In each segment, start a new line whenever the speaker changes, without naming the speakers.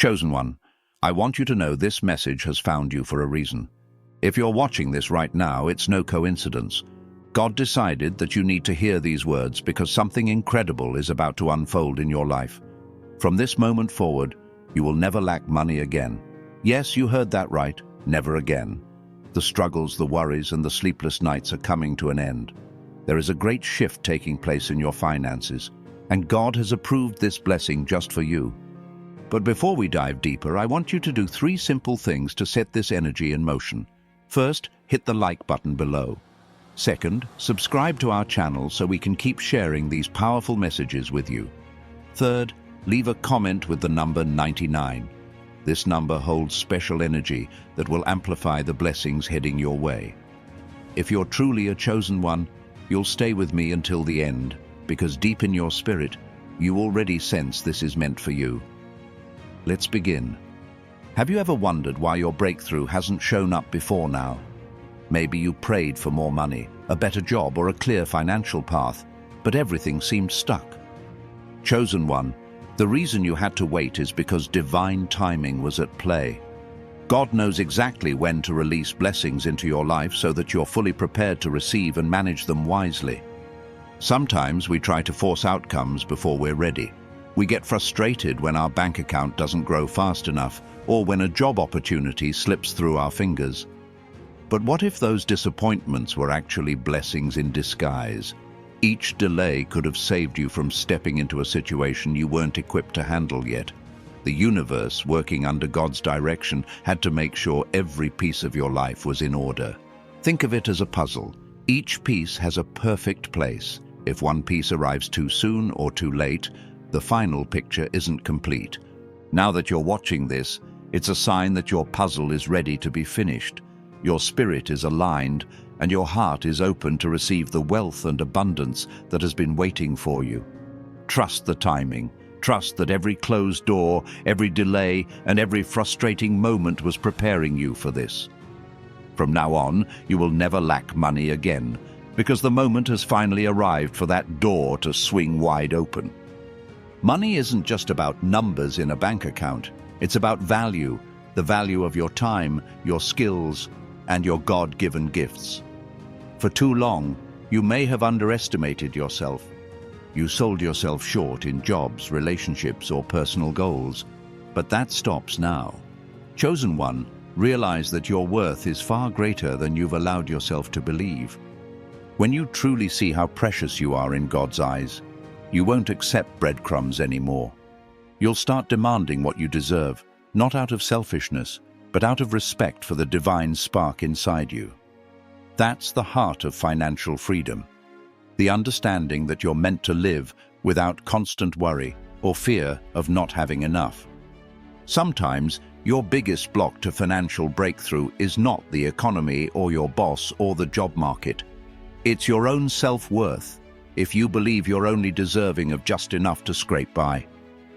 Chosen one, I want you to know this message has found you for a reason. If you're watching this right now, it's no coincidence. God decided that you need to hear these words because something incredible is about to unfold in your life. From this moment forward, you will never lack money again. Yes, you heard that right, never again. The struggles, the worries, and the sleepless nights are coming to an end. There is a great shift taking place in your finances, and God has approved this blessing just for you. But before we dive deeper, I want you to do 3 simple things to set this energy in motion. First, hit the like button below. Second, subscribe to our channel so we can keep sharing these powerful messages with you. Third, leave a comment with the number 99. This number holds special energy that will amplify the blessings heading your way. If you're truly a chosen one, you'll stay with me until the end, because deep in your spirit, you already sense this is meant for you. Let's begin. Have you ever wondered why your breakthrough hasn't shown up before now? Maybe you prayed for more money, a better job, or a clear financial path, but everything seemed stuck. Chosen one, the reason you had to wait is because divine timing was at play. God knows exactly when to release blessings into your life so that you're fully prepared to receive and manage them wisely. Sometimes we try to force outcomes before we're ready. We get frustrated when our bank account doesn't grow fast enough, or when a job opportunity slips through our fingers. But what if those disappointments were actually blessings in disguise? Each delay could have saved you from stepping into a situation you weren't equipped to handle yet. The universe, working under God's direction, had to make sure every piece of your life was in order. Think of it as a puzzle. Each piece has a perfect place. If one piece arrives too soon or too late, the final picture isn't complete. Now that you're watching this, it's a sign that your puzzle is ready to be finished. Your spirit is aligned, and your heart is open to receive the wealth and abundance that has been waiting for you. Trust the timing. Trust that every closed door, every delay, and every frustrating moment was preparing you for this. From now on, you will never lack money again, because the moment has finally arrived for that door to swing wide open. Money isn't just about numbers in a bank account. It's about value, the value of your time, your skills, and your God-given gifts. For too long, you may have underestimated yourself. You sold yourself short in jobs, relationships, or personal goals. But that stops now. Chosen one, realize that your worth is far greater than you've allowed yourself to believe. When you truly see how precious you are in God's eyes, you won't accept breadcrumbs anymore. You'll start demanding what you deserve, not out of selfishness, but out of respect for the divine spark inside you. That's the heart of financial freedom. The understanding that you're meant to live without constant worry or fear of not having enough. Sometimes, your biggest block to financial breakthrough is not the economy or your boss or the job market. It's your own self-worth. If you believe you're only deserving of just enough to scrape by,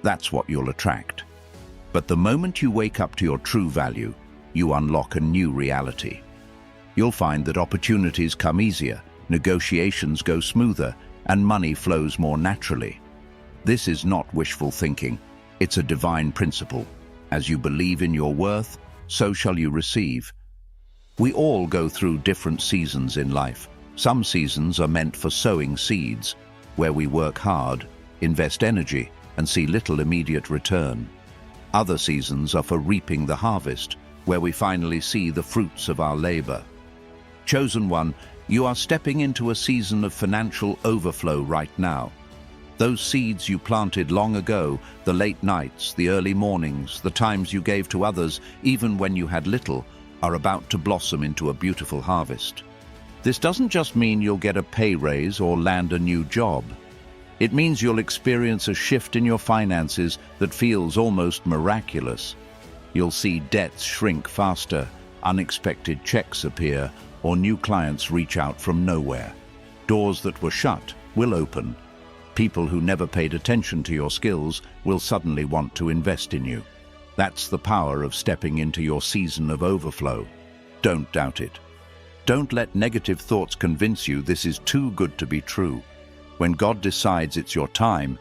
that's what you'll attract. But the moment you wake up to your true value, you unlock a new reality. You'll find that opportunities come easier, negotiations go smoother, and money flows more naturally. This is not wishful thinking. It's a divine principle. As you believe in your worth, so shall you receive. We all go through different seasons in life. Some seasons are meant for sowing seeds, where we work hard, invest energy, and see little immediate return. Other seasons are for reaping the harvest, where we finally see the fruits of our labor. Chosen one, you are stepping into a season of financial overflow right now. Those seeds you planted long ago, the late nights, the early mornings, the times you gave to others, even when you had little, are about to blossom into a beautiful harvest. This doesn't just mean you'll get a pay raise or land a new job. It means you'll experience a shift in your finances that feels almost miraculous. You'll see debts shrink faster, unexpected checks appear, or new clients reach out from nowhere. Doors that were shut will open. People who never paid attention to your skills will suddenly want to invest in you. That's the power of stepping into your season of overflow. Don't doubt it. Don't let negative thoughts convince you this is too good to be true. When God decides it's your time,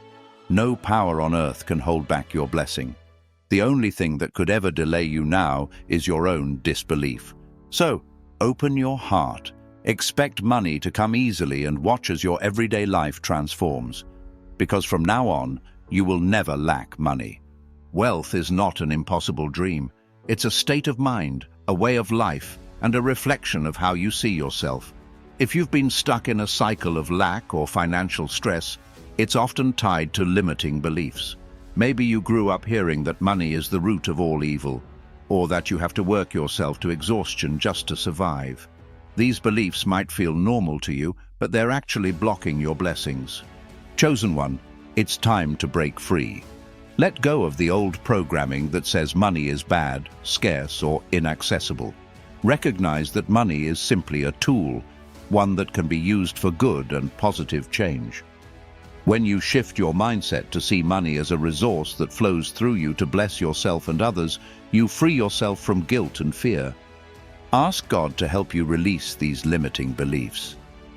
no power on earth can hold back your blessing. The only thing that could ever delay you now is your own disbelief. So, open your heart. Expect money to come easily and watch as your everyday life transforms. Because from now on, you will never lack money. Wealth is not an impossible dream. It's a state of mind, a way of life, and a reflection of how you see yourself. If you've been stuck in a cycle of lack or financial stress, it's often tied to limiting beliefs. Maybe you grew up hearing that money is the root of all evil, or that you have to work yourself to exhaustion just to survive. These beliefs might feel normal to you, but they're actually blocking your blessings. Chosen one, it's time to break free. Let go of the old programming that says money is bad, scarce, or inaccessible. Recognize that money is simply a tool, one that can be used for good and positive change. When you shift your mindset to see money as a resource that flows through you to bless yourself and others, you free yourself from guilt and fear. Ask God to help you release these limiting beliefs.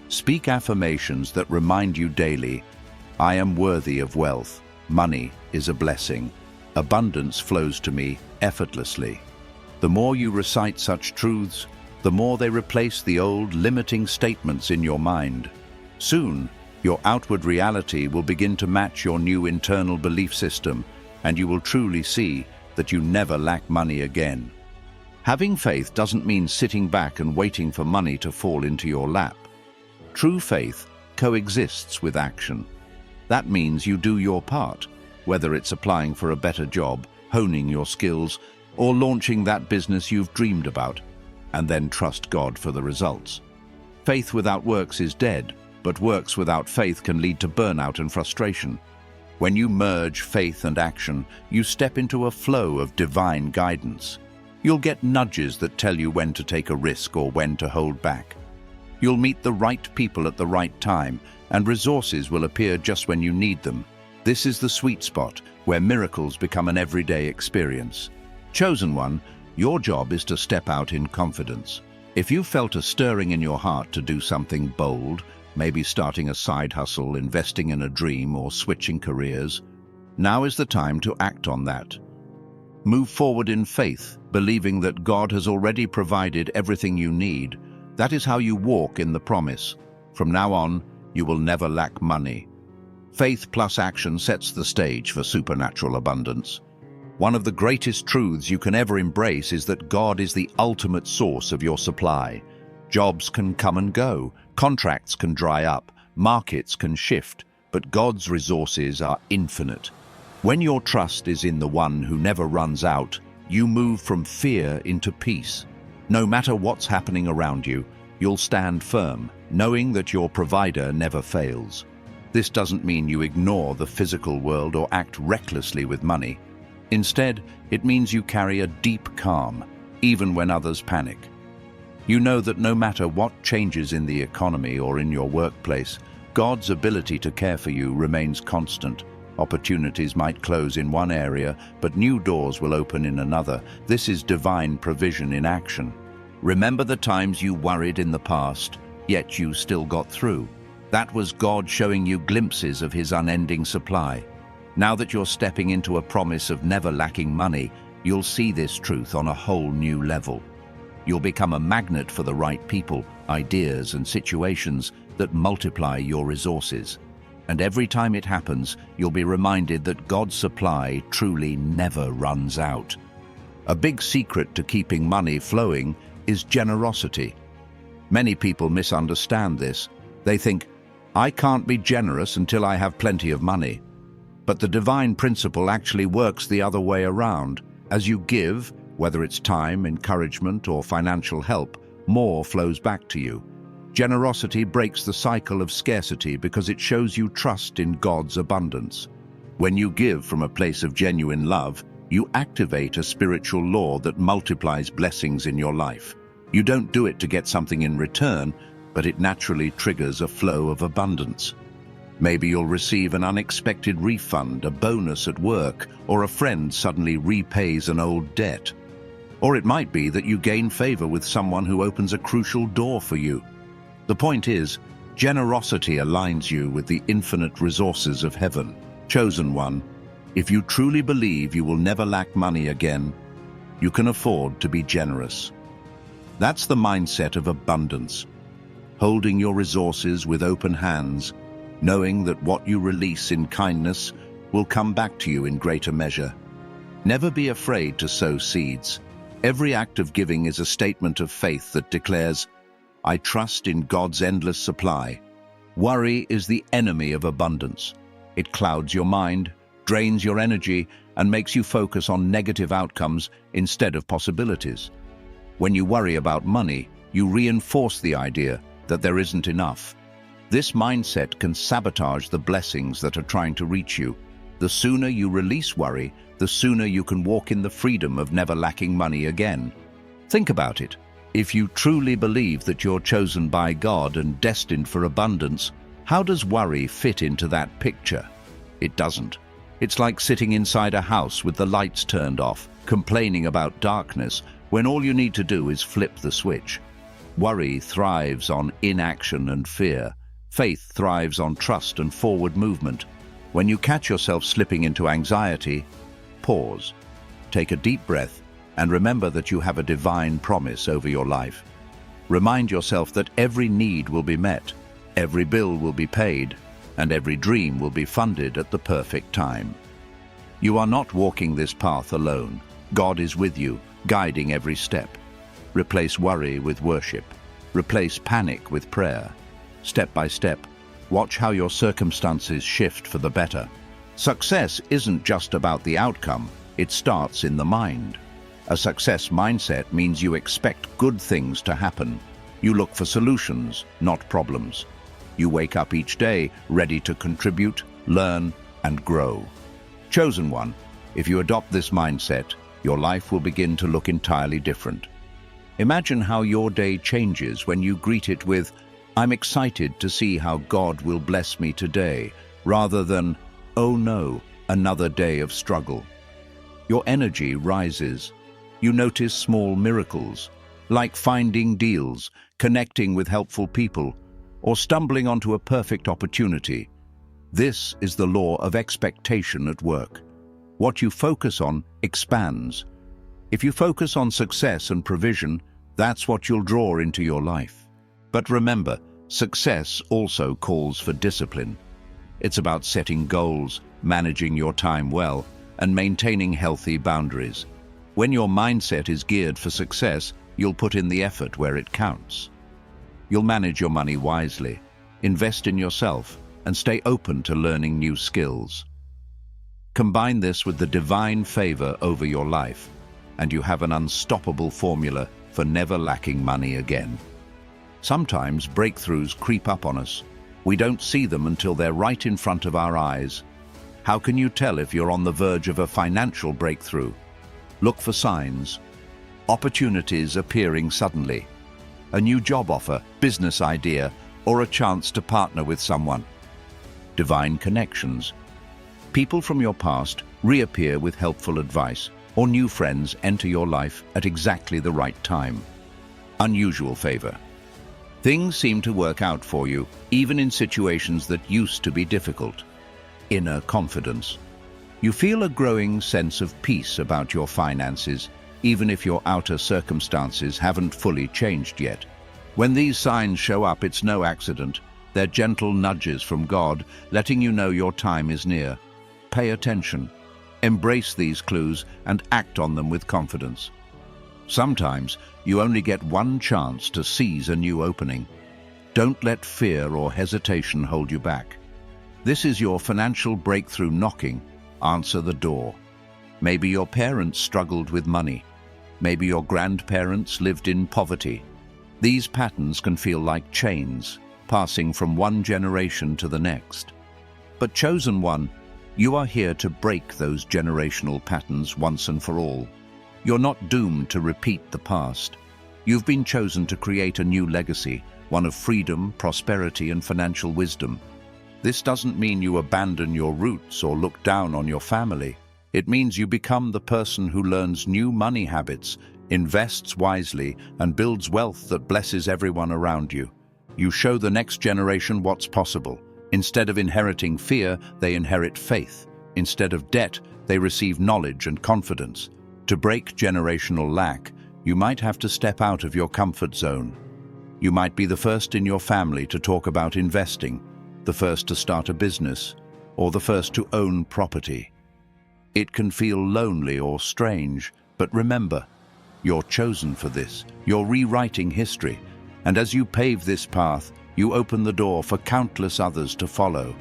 Speak affirmations that remind you daily, I am worthy of wealth. Money is a blessing. Abundance flows to me effortlessly. The more you recite such truths, the more they replace the old limiting statements in your mind. Soon, your outward reality will begin to match your new internal belief system, and you will truly see that you never lack money again. Having faith doesn't mean sitting back and waiting for money to fall into your lap. True faith coexists with action. That means you do your part, whether it's applying for a better job, honing your skills, or launching that business you've dreamed about, and then trust God for the results. Faith without works is dead, but works without faith can lead to burnout and frustration. When you merge faith and action, you step into a flow of divine guidance. You'll get nudges that tell you when to take a risk or when to hold back. You'll meet the right people at the right time, and resources will appear just when you need them. This is the sweet spot where miracles become an everyday experience. Chosen one, your job is to step out in confidence. If you felt a stirring in your heart to do something bold, maybe starting a side hustle, investing in a dream, or switching careers, now is the time to act on that. Move forward in faith, believing that God has already provided everything you need. That is how you walk in the promise. From now on, you will never lack money. Faith plus action sets the stage for supernatural abundance. One of the greatest truths you can ever embrace is that God is the ultimate source of your supply. Jobs can come and go, contracts can dry up, markets can shift, but God's resources are infinite. When your trust is in the one who never runs out, you move from fear into peace. No matter what's happening around you, you'll stand firm, knowing that your provider never fails. This doesn't mean you ignore the physical world or act recklessly with money. Instead, it means you carry a deep calm, even when others panic. You know that no matter what changes in the economy or in your workplace, God's ability to care for you remains constant. Opportunities might close in one area, but new doors will open in another. This is divine provision in action. Remember the times you worried in the past, yet you still got through. That was God showing you glimpses of His unending supply. Now that you're stepping into a promise of never lacking money, you'll see this truth on a whole new level. You'll become a magnet for the right people, ideas, and situations that multiply your resources. And every time it happens, you'll be reminded that God's supply truly never runs out. A big secret to keeping money flowing is generosity. Many people misunderstand this. They think, I can't be generous until I have plenty of money. But the divine principle actually works the other way around. As you give, whether it's time, encouragement, or financial help, more flows back to you. Generosity breaks the cycle of scarcity because it shows you trust in God's abundance. When you give from a place of genuine love, you activate a spiritual law that multiplies blessings in your life. You don't do it to get something in return, but it naturally triggers a flow of abundance. Maybe you'll receive an unexpected refund, a bonus at work, or a friend suddenly repays an old debt. Or it might be that you gain favor with someone who opens a crucial door for you. The point is, generosity aligns you with the infinite resources of heaven. Chosen one, If you truly believe you will never lack money again, you can afford to be generous. That's the mindset of abundance, holding your resources with open hands, knowing that what you release in kindness will come back to you in greater measure. Never be afraid to sow seeds. Every act of giving is a statement of faith that declares, "I trust in God's endless supply." Worry is the enemy of abundance. It clouds your mind, drains your energy, and makes you focus on negative outcomes instead of possibilities. When you worry about money, you reinforce the idea that there isn't enough. This mindset can sabotage the blessings that are trying to reach you. The sooner you release worry, the sooner you can walk in the freedom of never lacking money again. Think about it. If you truly believe that you're chosen by God and destined for abundance, how does worry fit into that picture? It doesn't. It's like sitting inside a house with the lights turned off, complaining about darkness, when all you need to do is flip the switch. Worry thrives on inaction and fear. Faith thrives on trust and forward movement. When you catch yourself slipping into anxiety, pause, take a deep breath, and remember that you have a divine promise over your life. Remind yourself that every need will be met, every bill will be paid, and every dream will be funded at the perfect time. You are not walking this path alone. God is with you, guiding every step. Replace worry with worship. Replace panic with prayer. Step by step, watch how your circumstances shift for the better. Success isn't just about the outcome, it starts in the mind. A success mindset means you expect good things to happen. You look for solutions, not problems. You wake up each day ready to contribute, learn, and grow. Chosen one, if you adopt this mindset, your life will begin to look entirely different. Imagine how your day changes when you greet it with, "I'm excited to see how God will bless me today," rather than, "Oh no, another day of struggle." Your energy rises. You notice small miracles, like finding deals, connecting with helpful people, or stumbling onto a perfect opportunity. This is the law of expectation at work. What you focus on expands. If you focus on success and provision, that's what you'll draw into your life. But remember, success also calls for discipline. It's about setting goals, managing your time well, and maintaining healthy boundaries. When your mindset is geared for success, you'll put in the effort where it counts. You'll manage your money wisely, invest in yourself, and stay open to learning new skills. Combine this with the divine favor over your life, and you have an unstoppable formula for never lacking money again. Sometimes breakthroughs creep up on us. We don't see them until they're right in front of our eyes. How can you tell if you're on the verge of a financial breakthrough? Look for signs. Opportunities appearing suddenly. A new job offer, business idea, or a chance to partner with someone. Divine connections. People from your past reappear with helpful advice, or new friends enter your life at exactly the right time. Unusual favor. Things seem to work out for you, even in situations that used to be difficult. Inner confidence. You feel a growing sense of peace about your finances, even if your outer circumstances haven't fully changed yet. When these signs show up, it's no accident. They're gentle nudges from God, letting you know your time is near. Pay attention. Embrace these clues and act on them with confidence. Sometimes you only get one chance to seize a new opening. Don't let fear or hesitation hold you back. This is your financial breakthrough knocking. Answer the door. Maybe your parents struggled with money. Maybe your grandparents lived in poverty. These patterns can feel like chains, passing from one generation to the next. But chosen one, you are here to break those generational patterns once and for all. You're not doomed to repeat the past. You've been chosen to create a new legacy, one of freedom, prosperity, and financial wisdom. This doesn't mean you abandon your roots or look down on your family. It means you become the person who learns new money habits, invests wisely, and builds wealth that blesses everyone around you. You show the next generation what's possible. Instead of inheriting fear, they inherit faith. Instead of debt, they receive knowledge and confidence. To break generational lack, you might have to step out of your comfort zone. You might be the first in your family to talk about investing, the first to start a business, or the first to own property. It can feel lonely or strange, but remember, you're chosen for this. You're rewriting history, and as you pave this path, you open the door for countless others to follow.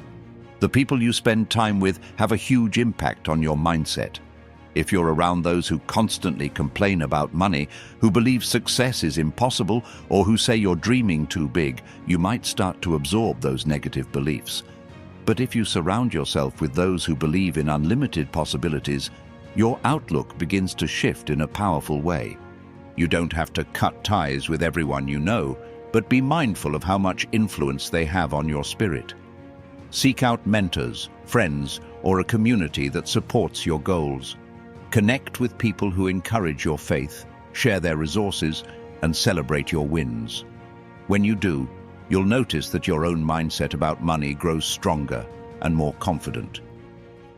The people you spend time with have a huge impact on your mindset. If you're around those who constantly complain about money, who believe success is impossible, or who say you're dreaming too big, you might start to absorb those negative beliefs. But if you surround yourself with those who believe in unlimited possibilities, your outlook begins to shift in a powerful way. You don't have to cut ties with everyone you know, but be mindful of how much influence they have on your spirit. Seek out mentors, friends, or a community that supports your goals. Connect with people who encourage your faith, share their resources, and celebrate your wins. When you do, you'll notice that your own mindset about money grows stronger and more confident.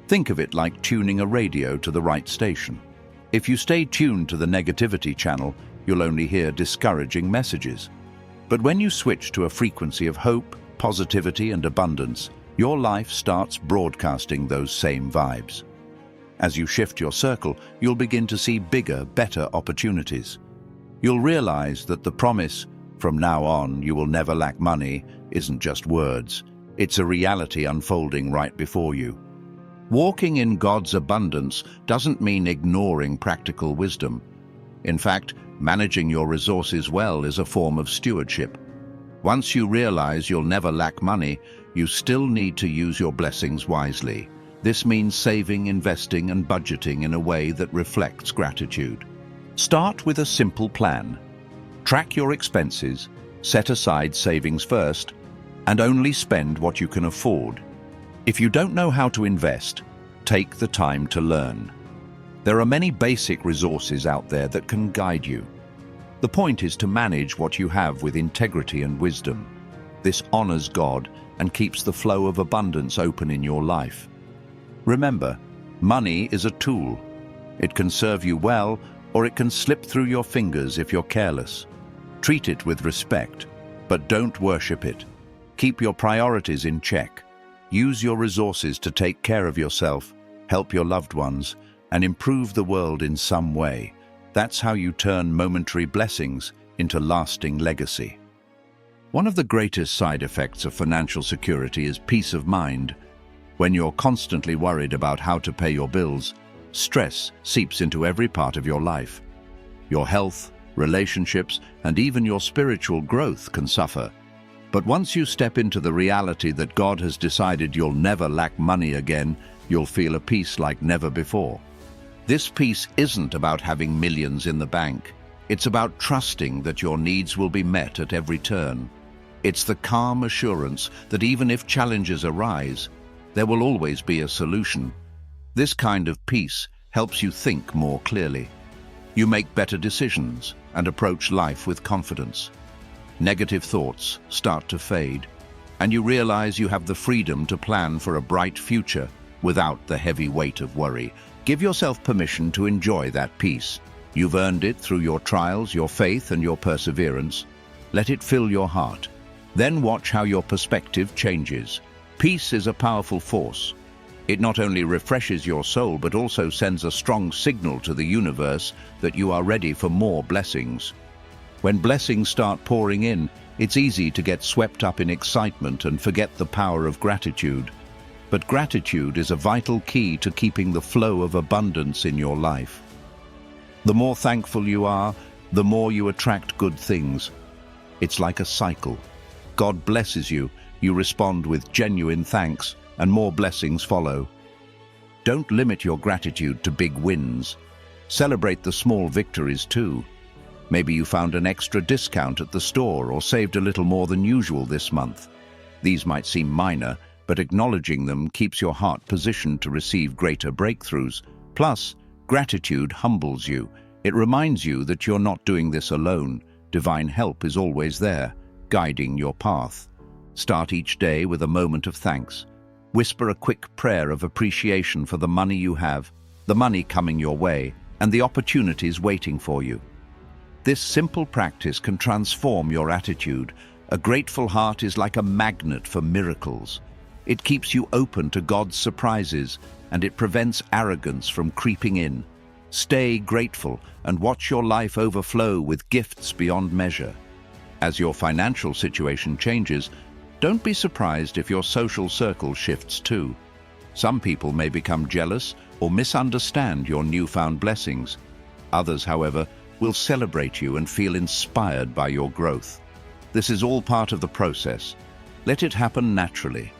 Think of it like tuning a radio to the right station. If you stay tuned to the negativity channel, you'll only hear discouraging messages. But when you switch to a frequency of hope, positivity, and abundance, your life starts broadcasting those same vibes. As you shift your circle, you'll begin to see bigger, better opportunities. You'll realize that the promise, "From now on, you will never lack money," isn't just words. It's a reality unfolding right before you. Walking in God's abundance doesn't mean ignoring practical wisdom. In fact, managing your resources well is a form of stewardship. Once you realize you'll never lack money, you still need to use your blessings wisely. This means saving, investing, and budgeting in a way that reflects gratitude. Start with a simple plan. Track your expenses, set aside savings first, and only spend what you can afford. If you don't know how to invest, take the time to learn. There are many basic resources out there that can guide you. The point is to manage what you have with integrity and wisdom. This honors God and keeps the flow of abundance open in your life. Remember, money is a tool. It can serve you well, or it can slip through your fingers if you're careless. Treat it with respect, but don't worship it. Keep your priorities in check. Use your resources to take care of yourself, help your loved ones, and improve the world in some way. That's how you turn momentary blessings into lasting legacy. One of the greatest side effects of financial security is peace of mind. When you're constantly worried about how to pay your bills, stress seeps into every part of your life. Your health, relationships, and even your spiritual growth can suffer. But once you step into the reality that God has decided you'll never lack money again, you'll feel a peace like never before. This peace isn't about having millions in the bank. It's about trusting that your needs will be met at every turn. It's the calm assurance that even if challenges arise, there will always be a solution. This kind of peace helps you think more clearly. You make better decisions and approach life with confidence. Negative thoughts start to fade, and you realize you have the freedom to plan for a bright future without the heavy weight of worry. Give yourself permission to enjoy that peace. You've earned it through your trials, your faith, and your perseverance. Let it fill your heart. Then watch how your perspective changes. Peace is a powerful force. It not only refreshes your soul, but also sends a strong signal to the universe that you are ready for more blessings. When blessings start pouring in, it's easy to get swept up in excitement and forget the power of gratitude. But gratitude is a vital key to keeping the flow of abundance in your life. The more thankful you are, the more you attract good things. It's like a cycle. God blesses you, you respond with genuine thanks, and more blessings follow. Don't limit your gratitude to big wins. Celebrate the small victories too. Maybe you found an extra discount at the store or saved a little more than usual this month. These might seem minor, but acknowledging them keeps your heart positioned to receive greater breakthroughs. Plus, gratitude humbles you. It reminds you that you're not doing this alone. Divine help is always there, guiding your path. Start each day with a moment of thanks. Whisper a quick prayer of appreciation for the money you have, the money coming your way, and the opportunities waiting for you. This simple practice can transform your attitude. A grateful heart is like a magnet for miracles. It keeps you open to God's surprises, and it prevents arrogance from creeping in. Stay grateful and watch your life overflow with gifts beyond measure. As your financial situation changes, don't be surprised if your social circle shifts too. Some people may become jealous or misunderstand your newfound blessings. Others, however, will celebrate you and feel inspired by your growth. This is all part of the process. Let it happen naturally.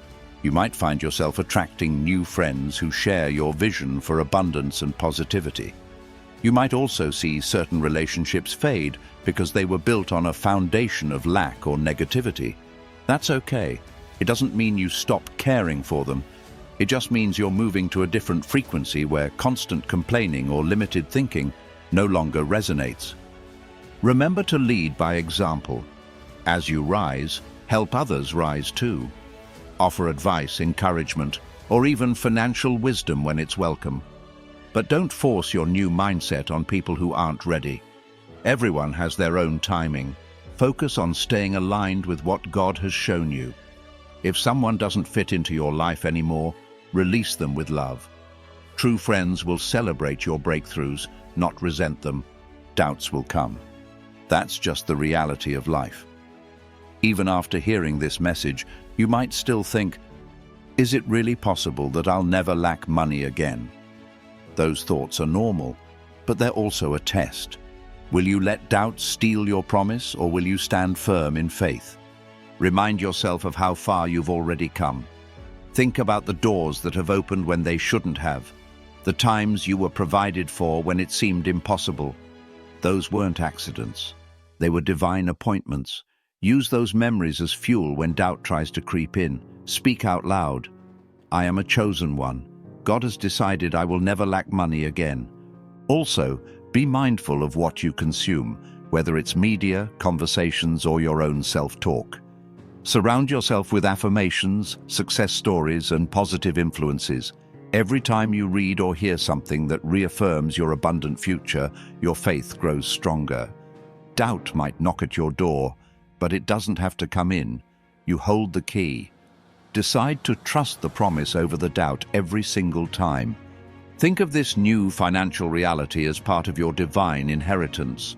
You might find yourself attracting new friends who share your vision for abundance and positivity. You might also see certain relationships fade because they were built on a foundation of lack or negativity. That's okay. It doesn't mean you stop caring for them. It just means you're moving to a different frequency where constant complaining or limited thinking no longer resonates. Remember to lead by example. As you rise, help others rise too. Offer advice, encouragement, or even financial wisdom when it's welcome. But don't force your new mindset on people who aren't ready. Everyone has their own timing. Focus on staying aligned with what God has shown you. If someone doesn't fit into your life anymore, release them with love. True friends will celebrate your breakthroughs, not resent them. Doubts will come. That's just the reality of life. Even after hearing this message, you might still think, is it really possible that I'll never lack money again? Those thoughts are normal, but they're also a test. Will you let doubt steal your promise, or will you stand firm in faith? Remind yourself of how far you've already come. Think about the doors that have opened when they shouldn't have, the times you were provided for when it seemed impossible. Those weren't accidents. They were divine appointments. Use those memories as fuel when doubt tries to creep in. Speak out loud. I am a chosen one. God has decided I will never lack money again. Also, be mindful of what you consume, whether it's media, conversations, or your own self-talk. Surround yourself with affirmations, success stories, and positive influences. Every time you read or hear something that reaffirms your abundant future, your faith grows stronger. Doubt might knock at your door, but it doesn't have to come in. You hold the key. Decide to trust the promise over the doubt every single time. Think of this new financial reality as part of your divine inheritance.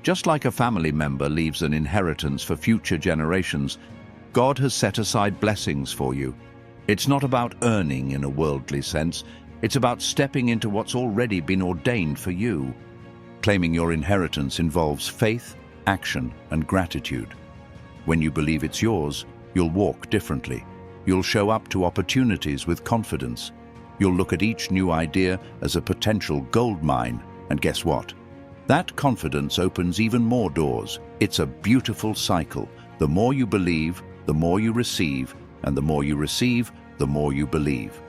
Just like a family member leaves an inheritance for future generations, God has set aside blessings for you. It's not about earning in a worldly sense. It's about stepping into what's already been ordained for you. Claiming your inheritance involves faith, action, and gratitude. When you believe it's yours, you'll walk differently. You'll show up to opportunities with confidence. You'll look at each new idea as a potential gold mine, and guess what? That confidence opens even more doors. It's a beautiful cycle. The more you believe, the more you receive, and the more you receive, the more you believe.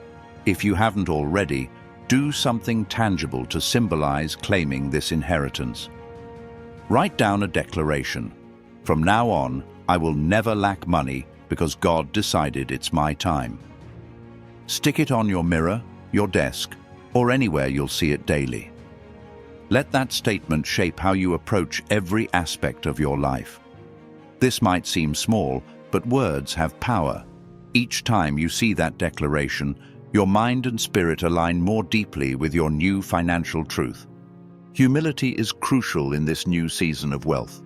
If you haven't already, do something tangible to symbolize claiming this inheritance. Write down a declaration. From now on, I will never lack money because God decided it's my time. Stick it on your mirror, your desk, or anywhere you'll see it daily. Let that statement shape how you approach every aspect of your life. This might seem small, but words have power. Each time you see that declaration, your mind and spirit align more deeply with your new financial truth. Humility is crucial in this new season of wealth.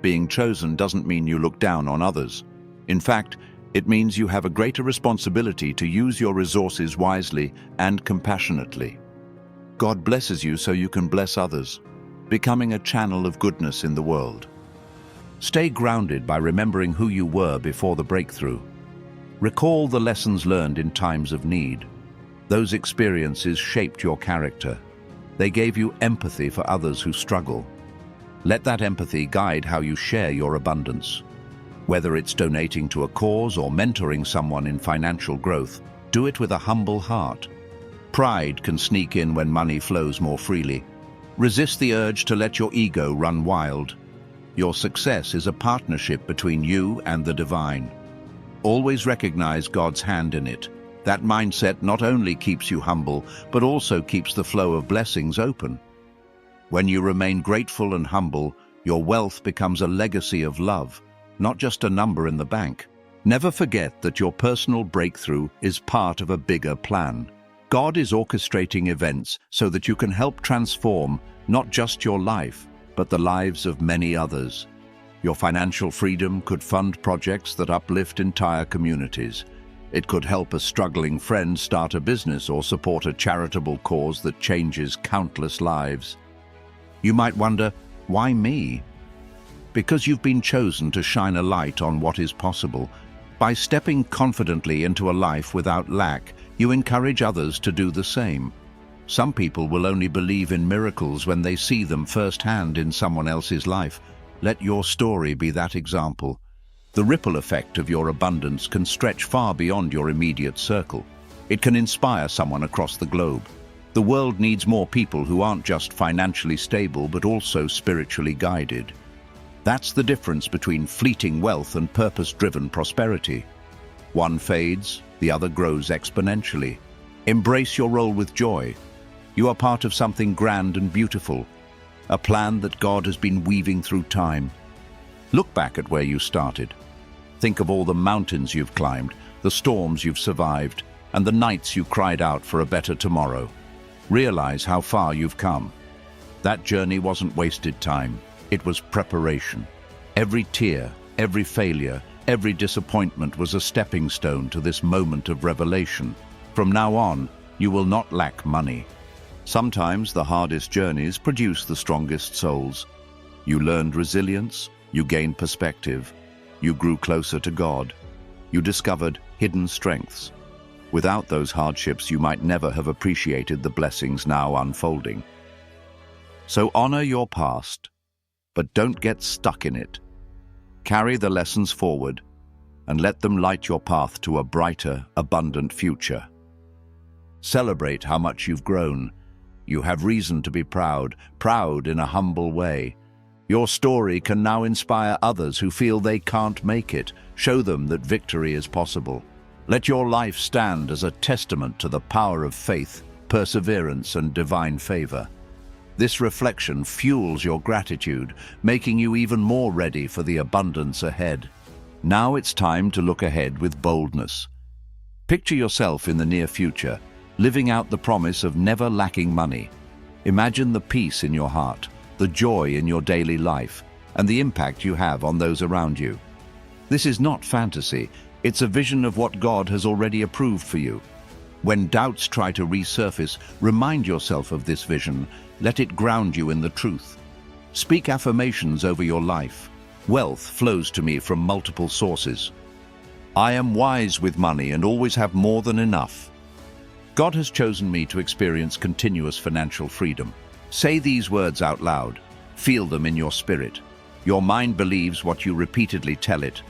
Being chosen doesn't mean you look down on others. In fact, it means you have a greater responsibility to use your resources wisely and compassionately. God blesses you so you can bless others, becoming a channel of goodness in the world. Stay grounded by remembering who you were before the breakthrough. Recall the lessons learned in times of need. Those experiences shaped your character. They gave you empathy for others who struggle. Let that empathy guide how you share your abundance. Whether it's donating to a cause or mentoring someone in financial growth, do it with a humble heart. Pride can sneak in when money flows more freely. Resist the urge to let your ego run wild. Your success is a partnership between you and the divine. Always recognize God's hand in it. That mindset not only keeps you humble, but also keeps the flow of blessings open. When you remain grateful and humble, your wealth becomes a legacy of love, not just a number in the bank. Never forget that your personal breakthrough is part of a bigger plan. God is orchestrating events so that you can help transform not just your life, but the lives of many others. Your financial freedom could fund projects that uplift entire communities. It could help a struggling friend start a business or support a charitable cause that changes countless lives. You might wonder, why me? Because you've been chosen to shine a light on what is possible. By stepping confidently into a life without lack, you encourage others to do the same. Some people will only believe in miracles when they see them firsthand in someone else's life. Let your story be that example. The ripple effect of your abundance can stretch far beyond your immediate circle. It can inspire someone across the globe. The world needs more people who aren't just financially stable but also spiritually guided. That's the difference between fleeting wealth and purpose-driven prosperity. One fades, the other grows exponentially. Embrace your role with joy. You are part of something grand and beautiful, a plan that God has been weaving through time. Look back at where you started. Think of all the mountains you've climbed, the storms you've survived, and the nights you cried out for a better tomorrow. Realize how far you've come. That journey wasn't wasted time. It was preparation. Every tear, every failure, every disappointment was a stepping stone to this moment of revelation. From now on, you will not lack money. Sometimes the hardest journeys produce the strongest souls. You learned resilience, you gained perspective, you grew closer to God. You discovered hidden strengths. Without those hardships, you might never have appreciated the blessings now unfolding. So honor your past, but don't get stuck in it. Carry the lessons forward and let them light your path to a brighter, abundant future. Celebrate how much you've grown. You have reason to be proud in a humble way. Your story can now inspire others who feel they can't make it. Show them that victory is possible. Let your life stand as a testament to the power of faith, perseverance, and divine favor. This reflection fuels your gratitude, making you even more ready for the abundance ahead. Now it's time to look ahead with boldness. Picture yourself in the near future, living out the promise of never lacking money. Imagine the peace in your heart, the joy in your daily life, and the impact you have on those around you. This is not fantasy, it's a vision of what God has already approved for you. When doubts try to resurface, remind yourself of this vision. Let it ground you in the truth. Speak affirmations over your life. Wealth flows to me from multiple sources. I am wise with money and always have more than enough. God has chosen me to experience continuous financial freedom. Say these words out loud. Feel them in your spirit. Your mind believes what you repeatedly tell it.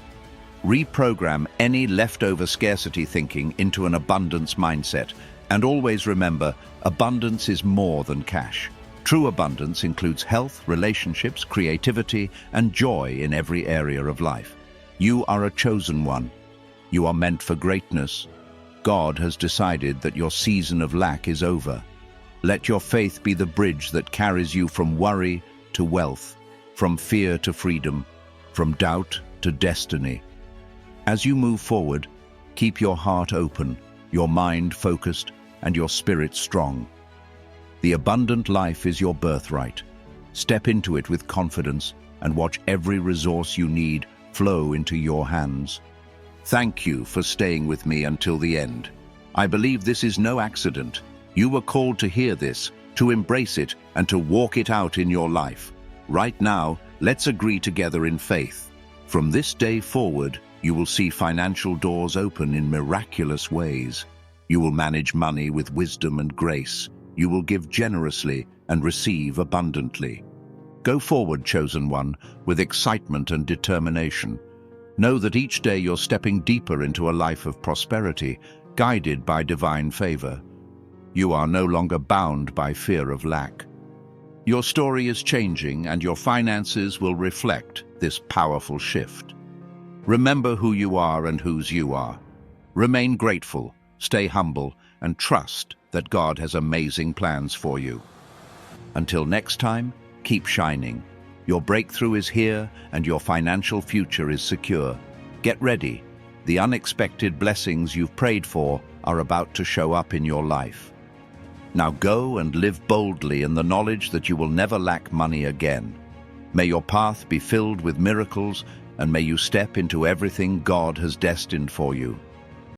Reprogram any leftover scarcity thinking into an abundance mindset. And always remember, abundance is more than cash. True abundance includes health, relationships, creativity, and joy in every area of life. You are a chosen one. You are meant for greatness. God has decided that your season of lack is over. Let your faith be the bridge that carries you from worry to wealth, from fear to freedom, from doubt to destiny. As you move forward, keep your heart open, your mind focused, and your spirit strong. The abundant life is your birthright. Step into it with confidence and watch every resource you need flow into your hands. Thank you for staying with me until the end. I believe this is no accident. You were called to hear this, to embrace it, and to walk it out in your life. Right now, let's agree together in faith. From this day forward, you will see financial doors open in miraculous ways. You will manage money with wisdom and grace. You will give generously and receive abundantly. Go forward, chosen one, with excitement and determination. Know that each day you're stepping deeper into a life of prosperity, guided by divine favor. You are no longer bound by fear of lack. Your story is changing, and your finances will reflect this powerful shift. Remember who you are and whose you are. Remain grateful, stay humble, and trust that God has amazing plans for you. Until next time, keep shining. Your breakthrough is here and your financial future is secure. Get ready. The unexpected blessings you've prayed for are about to show up in your life. Now go and live boldly in the knowledge that you will never lack money again. May your path be filled with miracles, and may you step into everything God has destined for you.